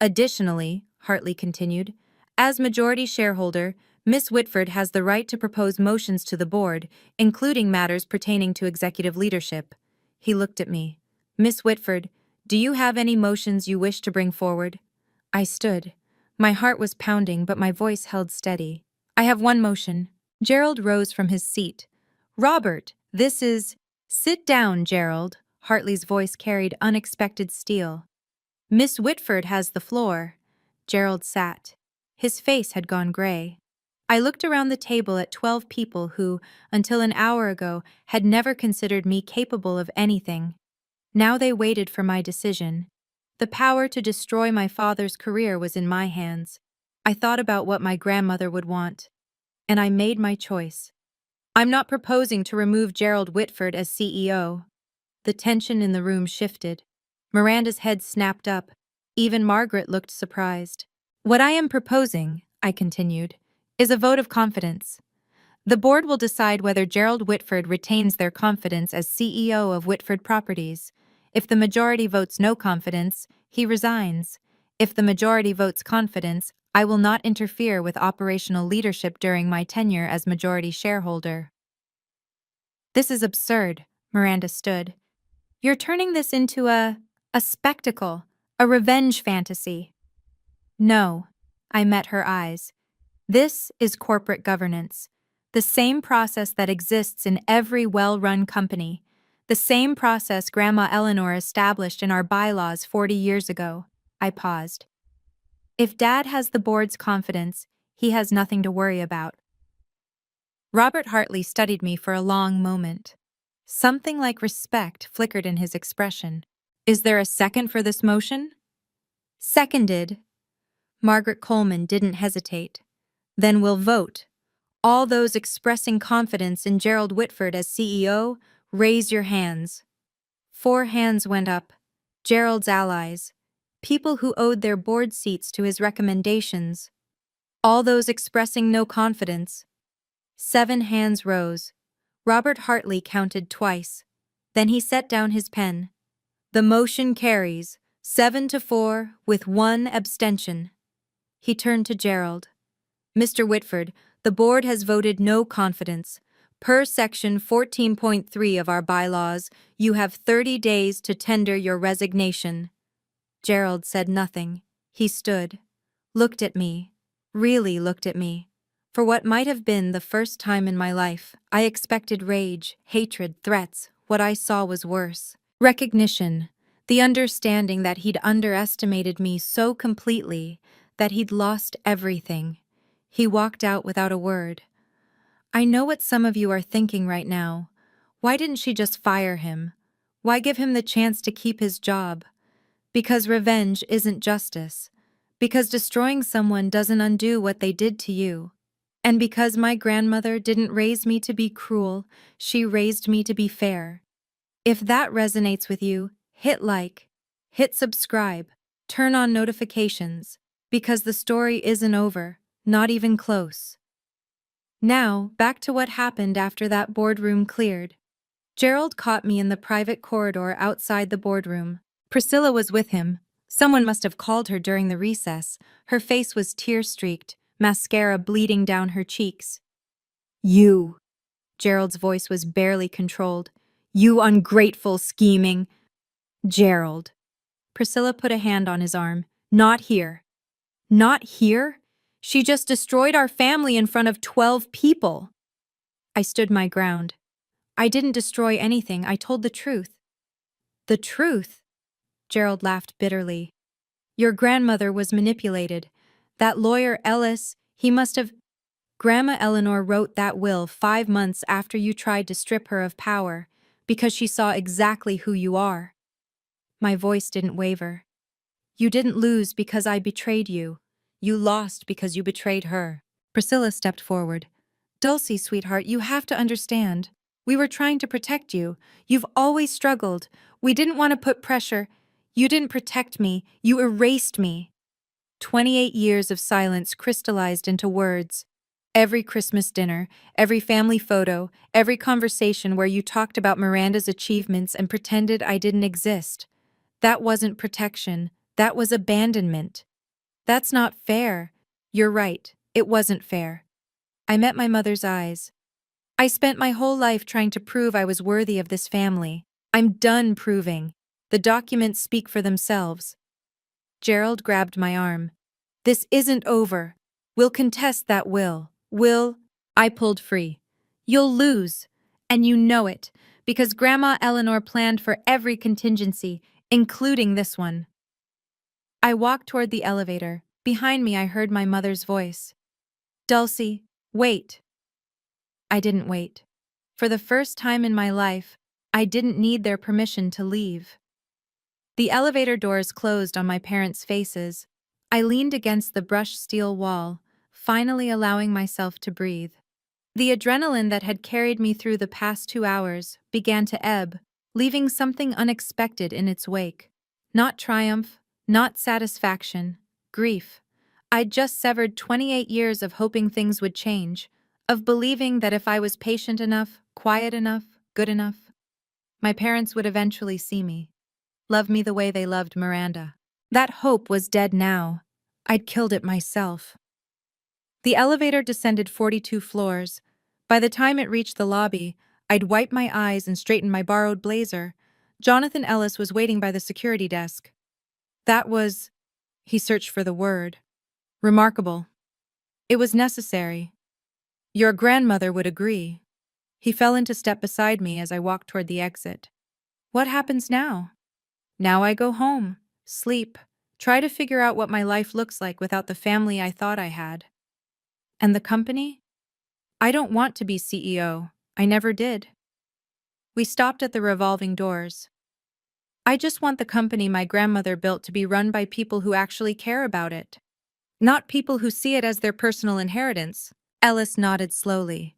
Additionally, Hartley continued, as majority shareholder, Miss Whitford has the right to propose motions to the board, including matters pertaining to executive leadership. He looked at me. Miss Whitford, do you have any motions you wish to bring forward? I stood. My heart was pounding, but my voice held steady. I have one motion. Gerald rose from his seat. Robert, this is... Sit down, Gerald. Hartley's voice carried unexpected steel. Miss Whitford has the floor. Gerald sat. His face had gone gray. I looked around the table at 12 people who, until an hour ago, had never considered me capable of anything. Now they waited for my decision. The power to destroy my father's career was in my hands. I thought about what my grandmother would want, and I made my choice. I'm not proposing to remove Gerald Whitford as CEO. The tension in the room shifted. Miranda's head snapped up. Even Margaret looked surprised. What I am proposing, I continued, is a vote of confidence. The board will decide whether Gerald Whitford retains their confidence as CEO of Whitford Properties. If the majority votes no confidence, he resigns. If the majority votes confidence, I will not interfere with operational leadership during my tenure as majority shareholder. This is absurd, Miranda stood. You're turning this into a spectacle, a revenge fantasy. No, I met her eyes. This is corporate governance. The same process that exists in every well-run company. The same process Grandma Eleanor established in our bylaws 40 years ago. I paused. If Dad has the board's confidence, he has nothing to worry about. Robert Hartley studied me for a long moment. Something like respect flickered in his expression. Is there a second for this motion? Seconded. Margaret Coleman didn't hesitate. Then we'll vote. All those expressing confidence in Gerald Whitford as CEO, raise your hands. 4 hands went up. Gerald's allies. People who owed their board seats to his recommendations. All those expressing no confidence. 7 hands rose. Robert Hartley counted twice. Then he set down his pen. The motion carries, 7-4, with one abstention. He turned to Gerald. Mr. Whitford, the board has voted no confidence. Per section 14.3 of our bylaws, you have 30 days to tender your resignation. Gerald said nothing. He stood, looked at me, really looked at me. For what might have been the first time in my life, I expected rage, hatred, threats. What I saw was worse. Recognition, the understanding that he'd underestimated me so completely that he'd lost everything. He walked out without a word. I know what some of you are thinking right now. Why didn't she just fire him? Why give him the chance to keep his job? Because revenge isn't justice. Because destroying someone doesn't undo what they did to you. And because my grandmother didn't raise me to be cruel, she raised me to be fair. If that resonates with you, hit like, hit subscribe, turn on notifications, because the story isn't over, not even close. Now, back to what happened after that boardroom cleared. Gerald caught me in the private corridor outside the boardroom. Priscilla was with him. Someone must have called her during the recess. Her face was tear-streaked, mascara bleeding down her cheeks. You. Gerald's voice was barely controlled. You ungrateful, scheming. Gerald. Priscilla put a hand on his arm. Not here. Not here? She just destroyed our family in front of 12 people. I stood my ground. I didn't destroy anything, I told the truth. The truth? Gerald laughed bitterly. Your grandmother was manipulated. That lawyer Ellis, he must have… Grandma Eleanor wrote that will 5 months after you tried to strip her of power, because she saw exactly who you are. My voice didn't waver. You didn't lose because I betrayed you. You lost because you betrayed her. Priscilla stepped forward. Dulcie, sweetheart, you have to understand. We were trying to protect you. You've always struggled. We didn't want to put pressure. You didn't protect me. You erased me. 28 years of silence crystallized into words. Every Christmas dinner, every family photo, every conversation where you talked about Miranda's achievements and pretended I didn't exist. That wasn't protection. That was abandonment. That's not fair. You're right. It wasn't fair. I met my mother's eyes. I spent my whole life trying to prove I was worthy of this family. I'm done proving. The documents speak for themselves. Gerald grabbed my arm. This isn't over. We'll contest that will. I pulled free. You'll lose. And you know it, because Grandma Eleanor planned for every contingency, including this one. I walked toward the elevator. Behind me, I heard my mother's voice. Dulcie, wait. I didn't wait. For the first time in my life, I didn't need their permission to leave. The elevator doors closed on my parents' faces. I leaned against the brushed steel wall, finally allowing myself to breathe. The adrenaline that had carried me through the past 2 hours began to ebb, leaving something unexpected in its wake. Not triumph, not satisfaction, grief. I'd just severed 28 years of hoping things would change, of believing that if I was patient enough, quiet enough, good enough, my parents would eventually see me, love me the way they loved Miranda. That hope was dead now. I'd killed it myself. The elevator descended 42 floors. By the time it reached the lobby, I'd wiped my eyes and straightened my borrowed blazer. Jonathan Ellis was waiting by the security desk. That was… He searched for the word. Remarkable. It was necessary. Your grandmother would agree. He fell into step beside me as I walked toward the exit. What happens now? Now I go home, sleep, try to figure out what my life looks like without the family I thought I had. And the company? I don't want to be CEO. I never did. We stopped at the revolving doors. I just want the company my grandmother built to be run by people who actually care about it. Not people who see it as their personal inheritance. Ellis nodded slowly.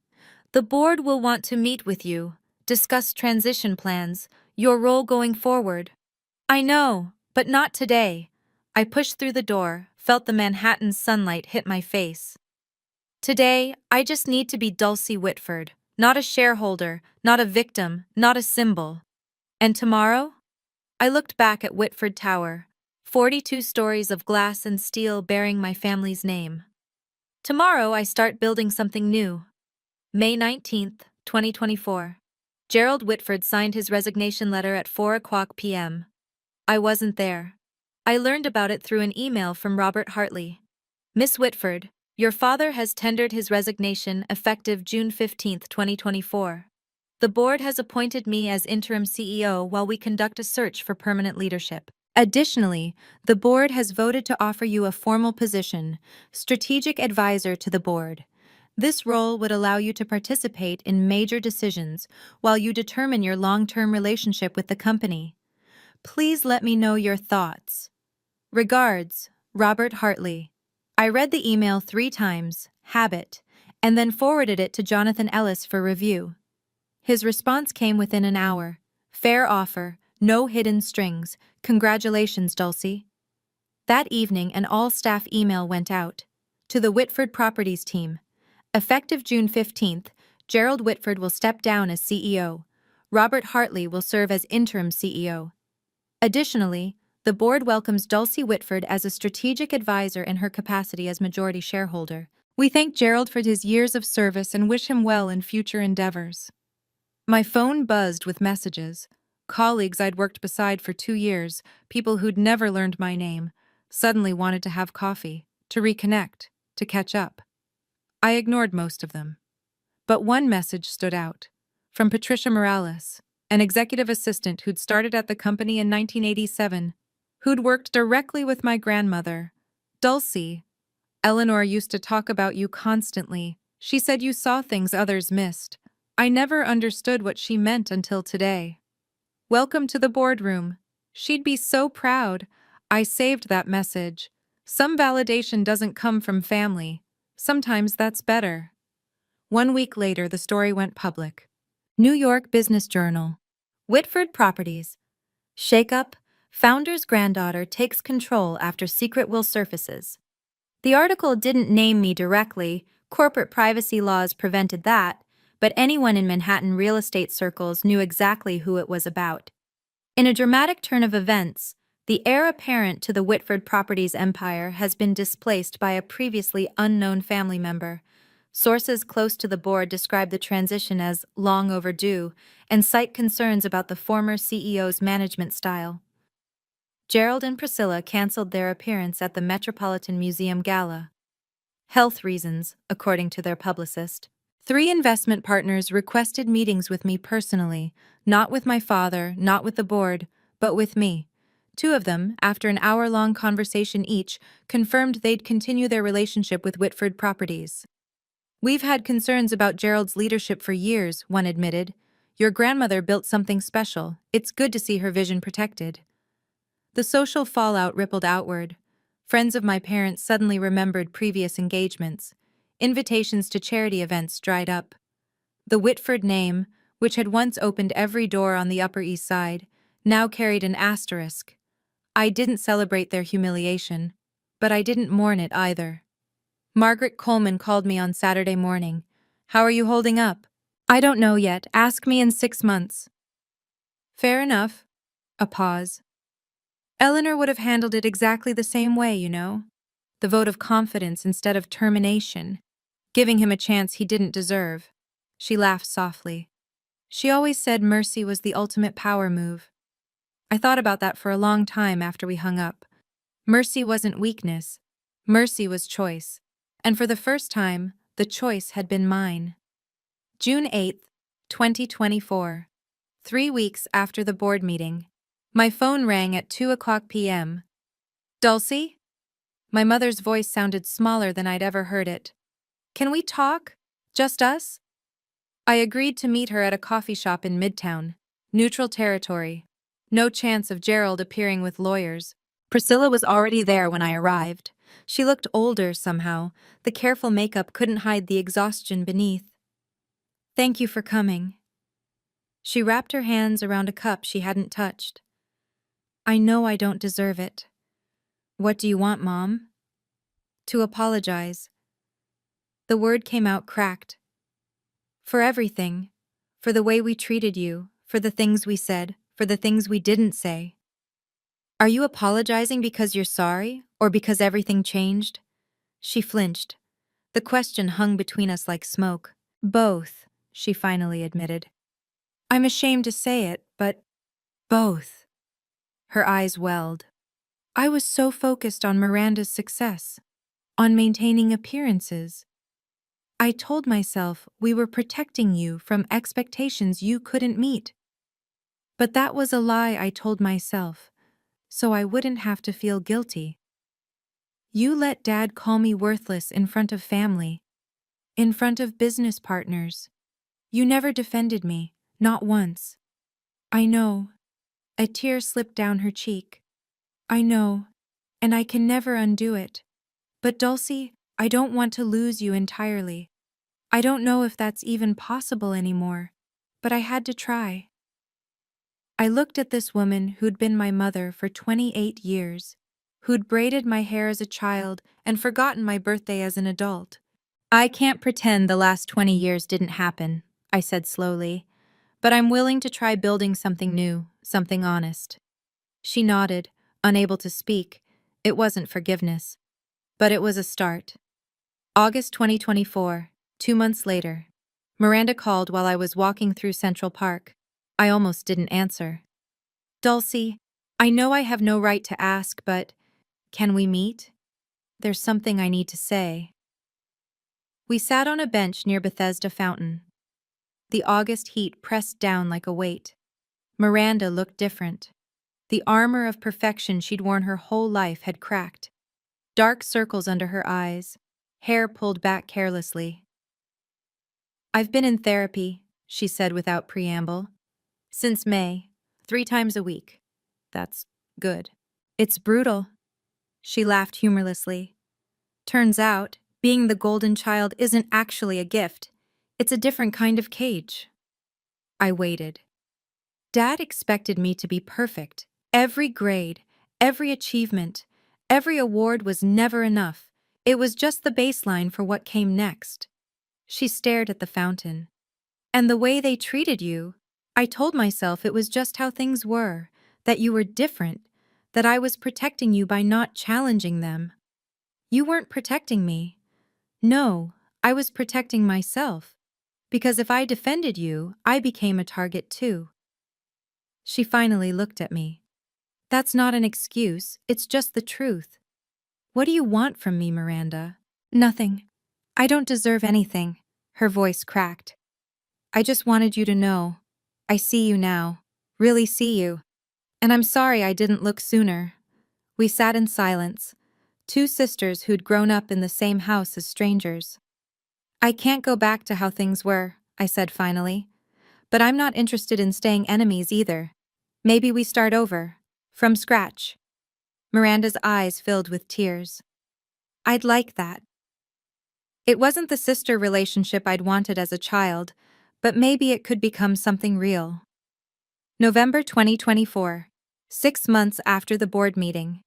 The board will want to meet with you, discuss transition plans, your role going forward. I know, but not today. I pushed through the door, felt the Manhattan sunlight hit my face. Today, I just need to be Dulcie Whitford, not a shareholder, not a victim, not a symbol. And tomorrow? I looked back at Whitford Tower, 42 stories of glass and steel bearing my family's name. Tomorrow I start building something new. May 19th, 2024. Gerald Whitford signed his resignation letter at 4 p.m. I wasn't there. I learned about it through an email from Robert Hartley. Miss Whitford, your father has tendered his resignation effective June 15th, 2024. The board has appointed me as interim CEO while we conduct a search for permanent leadership. Additionally, the board has voted to offer you a formal position, strategic advisor to the board. This role would allow you to participate in major decisions while you determine your long-term relationship with the company. Please let me know your thoughts. Regards, Robert Hartley. I read the email 3 times, habit, and then forwarded it to Jonathan Ellis for review. His response came within an hour. Fair offer, no hidden strings. Congratulations, Dulcie. That evening, an all-staff email went out to the Whitford Properties team. Effective June 15th, Gerald Whitford will step down as CEO. Robert Hartley will serve as interim CEO. Additionally, the board welcomes Dulcie Whitford as a strategic advisor in her capacity as majority shareholder. We thank Gerald for his years of service and wish him well in future endeavors. My phone buzzed with messages. Colleagues I'd worked beside for 2 years, people who'd never learned my name, suddenly wanted to have coffee, to reconnect, to catch up. I ignored most of them. But one message stood out. From Patricia Morales, an executive assistant who'd started at the company in 1987, who'd worked directly with my grandmother. Dulcie, Eleanor used to talk about you constantly. She said you saw things others missed. I never understood what she meant until today. Welcome to the boardroom. She'd be so proud. I saved that message. Some validation doesn't come from family. Sometimes that's better. 1 week later, the story went public. New York Business Journal. Whitford Properties. Shakeup. Founder's granddaughter takes control after secret will surfaces. The article didn't name me directly. Corporate privacy laws prevented that, but anyone in Manhattan real estate circles knew exactly who it was about. In a dramatic turn of events, the heir apparent to the Whitford Properties empire has been displaced by a previously unknown family member. Sources close to the board describe the transition as long overdue and cite concerns about the former CEO's management style. Gerald and Priscilla canceled their appearance at the Metropolitan Museum Gala. Health reasons, according to their publicist. 3 investment partners requested meetings with me personally, not with my father, not with the board, but with me. 2 of them, after an hour-long conversation each, confirmed they'd continue their relationship with Whitford Properties. We've had concerns about Gerald's leadership for years, one admitted. Your grandmother built something special. It's good to see her vision protected. The social fallout rippled outward. Friends of my parents suddenly remembered previous engagements. Invitations to charity events dried up. The Whitford name, which had once opened every door on the Upper East Side, now carried an asterisk. I didn't celebrate their humiliation, but I didn't mourn it either. Margaret Coleman called me on Saturday morning. How are you holding up? I don't know yet. Ask me in 6 months. Fair enough. A pause. Eleanor would have handled it exactly the same way, you know. The vote of confidence instead of termination, giving him a chance he didn't deserve. She laughed softly. She always said mercy was the ultimate power move. I thought about that for a long time after we hung up. Mercy wasn't weakness. Mercy was choice. And for the first time, the choice had been mine. June 8th, 2024. 3 weeks after the board meeting. My phone rang at 2 p.m. Dulcie? My mother's voice sounded smaller than I'd ever heard it. Can we talk? Just us? I agreed to meet her at a coffee shop in Midtown. Neutral territory. No chance of Gerald appearing with lawyers. Priscilla was already there when I arrived. She looked older somehow. The careful makeup couldn't hide the exhaustion beneath. Thank you for coming. She wrapped her hands around a cup she hadn't touched. I know I don't deserve it. What do you want, Mom? To apologize. The word came out cracked. For everything. For the way we treated you. For the things we said. for the things we didn't say. Are you apologizing because you're sorry, or because everything changed? She flinched. The question hung between us like smoke. Both, she finally admitted. I'm ashamed to say it, but both. Her eyes welled. I was so focused on Miranda's success, on maintaining appearances. I told myself we were protecting you from expectations you couldn't meet. But that was a lie I told myself, so I wouldn't have to feel guilty. You let Dad call me worthless in front of family, in front of business partners. You never defended me, not once. I know. A tear slipped down her cheek. I know, and I can never undo it. But Dulcie, I don't want to lose you entirely. I don't know if that's even possible anymore, but I had to try. I looked at this woman who'd been my mother for 28 years, who'd braided my hair as a child and forgotten my birthday as an adult. I can't pretend the last 20 years didn't happen, I said slowly, but I'm willing to try building something new, something honest. She nodded, unable to speak. It wasn't forgiveness, but it was a start. August 2024, 2 months later. Miranda called while I was walking through Central Park. I almost didn't answer. Dulcie, I know I have no right to ask, but can we meet? There's something I need to say. We sat on a bench near Bethesda Fountain. The August heat pressed down like a weight. Miranda looked different. The armor of perfection she'd worn her whole life had cracked. Dark circles under her eyes, hair pulled back carelessly. I've been in therapy, she said without preamble. Since May, 3 times a week. That's good. It's brutal. She laughed humorlessly. Turns out, being the golden child isn't actually a gift. It's a different kind of cage. I waited. Dad expected me to be perfect. Every grade, every achievement, every award was never enough. It was just the baseline for what came next. She stared at the fountain. And the way they treated you, I told myself it was just how things were, that you were different, that I was protecting you by not challenging them. You weren't protecting me. No, I was protecting myself. Because if I defended you, I became a target too. She finally looked at me. That's not an excuse, it's just the truth. What do you want from me, Miranda? Nothing. I don't deserve anything. Her voice cracked. I just wanted you to know. I see you now. Really see you. And I'm sorry I didn't look sooner. We sat in silence, 2 sisters who'd grown up in the same house as strangers. I can't go back to how things were, I said finally. But I'm not interested in staying enemies either. Maybe we start over, from scratch. Miranda's eyes filled with tears. I'd like that. It wasn't the sister relationship I'd wanted as a child, but maybe it could become something real. November 2024, 6 months after the board meeting.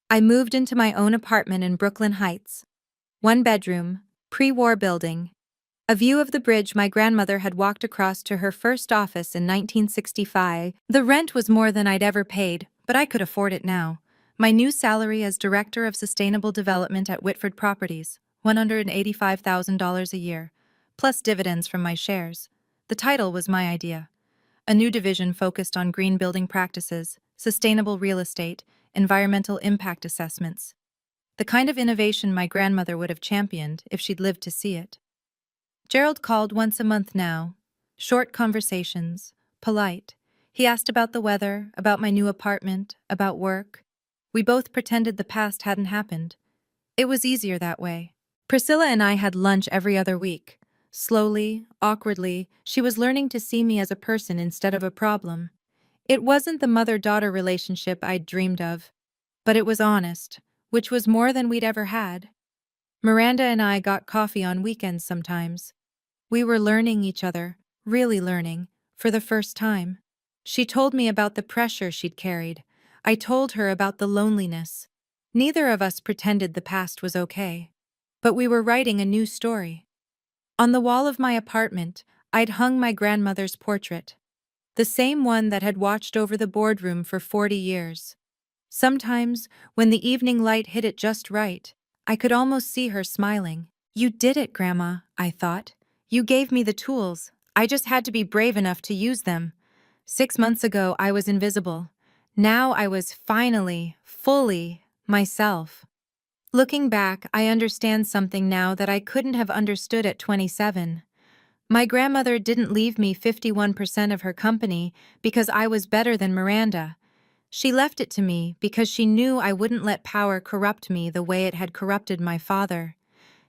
I moved into my own apartment in Brooklyn Heights. 1 bedroom, pre-war building. A view of the bridge my grandmother had walked across to her first office in 1965. The rent was more than I'd ever paid, but I could afford it now. My new salary as Director of Sustainable Development at Whitford Properties, $185,000 a year, plus dividends from my shares. The title was my idea. A new division focused on green building practices, sustainable real estate, environmental impact assessments. The kind of innovation my grandmother would have championed if she'd lived to see it. Gerald called once a month now. Short conversations, polite. He asked about the weather, about my new apartment, about work. We both pretended the past hadn't happened. It was easier that way. Priscilla and I had lunch every other week. Slowly, awkwardly, she was learning to see me as a person instead of a problem. It wasn't the mother-daughter relationship I'd dreamed of, but it was honest, which was more than we'd ever had. Miranda and I got coffee on weekends sometimes. We were learning each other, really learning, for the first time. She told me about the pressure she'd carried. I told her about the loneliness. Neither of us pretended the past was okay. But we were writing a new story. On the wall of my apartment, I'd hung my grandmother's portrait. the same one that had watched over the boardroom for 40 years. Sometimes, when the evening light hit it just right, I could almost see her smiling. "You did it, Grandma," I thought. "You gave me the tools. I just had to be brave enough to use them. 6 months ago, I was invisible. Now I was finally, fully, myself." Looking back, I understand something now that I couldn't have understood at 27. My grandmother didn't leave me 51% of her company because I was better than Miranda. She left it to me because she knew I wouldn't let power corrupt me the way it had corrupted my father.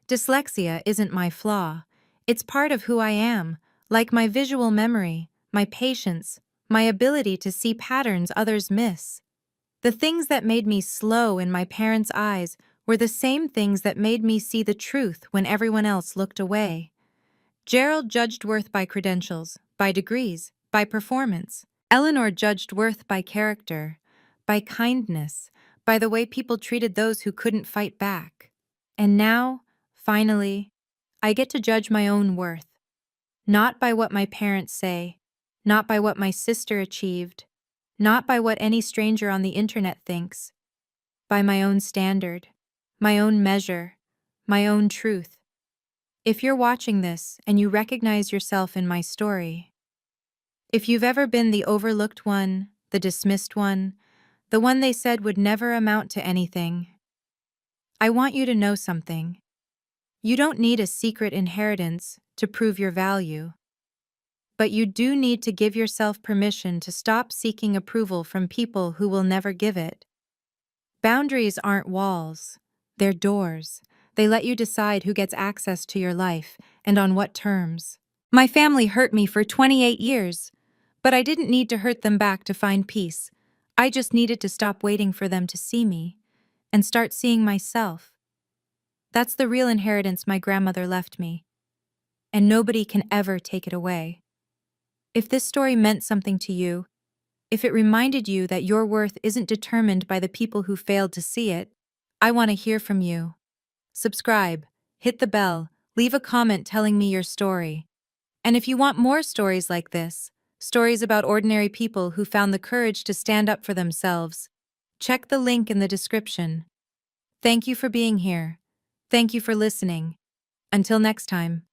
Dyslexia isn't my flaw. It's part of who I am, like my visual memory, my patience, my ability to see patterns others miss. The things that made me slow in my parents' eyes were the same things that made me see the truth when everyone else looked away. Gerald judged worth by credentials, by degrees, by performance. Eleanor judged worth by character, by kindness, by the way people treated those who couldn't fight back. And now, finally, I get to judge my own worth. Not by what my parents say, not by what my sister achieved, not by what any stranger on the internet thinks, by my own standard, my own measure, my own truth. If you're watching this and you recognize yourself in my story, if you've ever been the overlooked one, the dismissed one, the one they said would never amount to anything, I want you to know something. You don't need a secret inheritance to prove your value. But you do need to give yourself permission to stop seeking approval from people who will never give it. Boundaries aren't walls, they're doors. They let you decide who gets access to your life and on what terms. My family hurt me for 28 years, but I didn't need to hurt them back to find peace. I just needed to stop waiting for them to see me and start seeing myself. That's the real inheritance my grandmother left me, and nobody can ever take it away. If this story meant something to you, if it reminded you that your worth isn't determined by the people who failed to see it, I want to hear from you. Subscribe, hit the bell, leave a comment telling me your story. And if you want more stories like this, stories about ordinary people who found the courage to stand up for themselves, check the link in the description. Thank you for being here. Thank you for listening. Until next time.